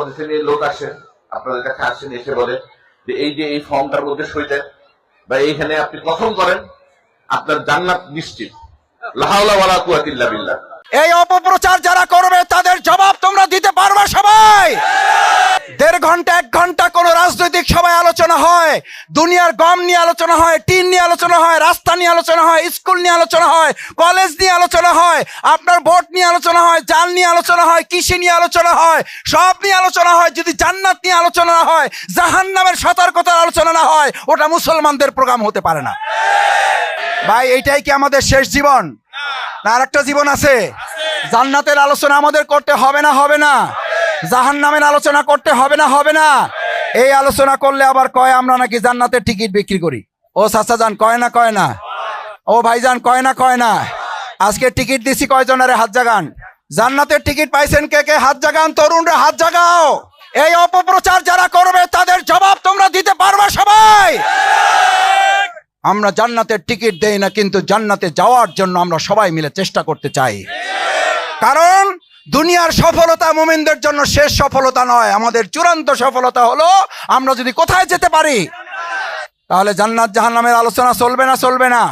আমাদের থেকে লোক আসে, আপনাদের কাছে আসেন, এসে বলে যে এই ফর্মটার মধ্যে সই দেন বা এইখানে আপনি কথন করেন, আপনার জান্নাত নিশ্চিত। লা হাওলা ওয়ালা কুওয়াতা ইল্লা বিল্লাহ। এই অপপ্রচার যারা করবে তাদের জবাব তোমরা দিতে পারবে সবাই। 1.5 ঘন্টা 1 ঘন্টা কোন রাজনৈতিক সভায় আলোচনা হয়, দুনিয়ার গম নিয়ে আলোচনা হয়, টিন নিয়ে আলোচনা হয়, রাস্তা নিয়ে আলোচনা হয়, স্কুল নিয়ে আলোচনা হয়, কলেজ নিয়ে আলোচনা হয়, আপনার ভোট নিয়ে আলোচনা হয়, জাল নিয়ে আলোচনা হয়, কৃষি নিয়ে আলোচনা হয়, সব নিয়ে আলোচনা হয়। যদি জান্নাত নিয়ে আলোচনা না হয়, জাহান্নামের সতর্কতার আলোচনা না হয়, ওটা মুসলমানদের প্রোগ্রাম হতে পারে না। ভাই এইটাই কি আমাদের শেষ জীবন, না আরেকটা জীবন আছে? জান্নাতের আলোচনা আমাদের করতে হবে না হবে না? জাহান্নামের আলোচনা করতে হবে না হবে না? এই আলোচনা করলে আবার কয় আমরা নাকি জান্নাতের টিকিট বিক্রি করি। ও চাচা যান, কয় না কয় না? ও ভাইজান, কয় না কয় না? আজকে টিকিট দিছি কয়জনের? হাত জাগান। জান্নাতের টিকিট পাইছেন কে কে? হাত জাগান। তরুণরা হাত জাগাও। এই অপপ্রচার যারা করবে তাদের জবাব তোমরা দিতে পারবে সবাই। আমরা জান্নাতের টিকিট দেই না, কিন্তু জান্নাতে যাওয়ার জন্য আমরা সবাই মিলে চেষ্টা করতে চাই। কারণ দুনিয়ার সফলতা মুমিনদের জন্য শেষ সফলতা নয়, আমাদের চূড়ান্ত সফলতা হলো আমরা যদি কোথায় যেতে পারি। তাহলে জান্নাত জাহান্নামের আলোচনা চলবে না চলবে না?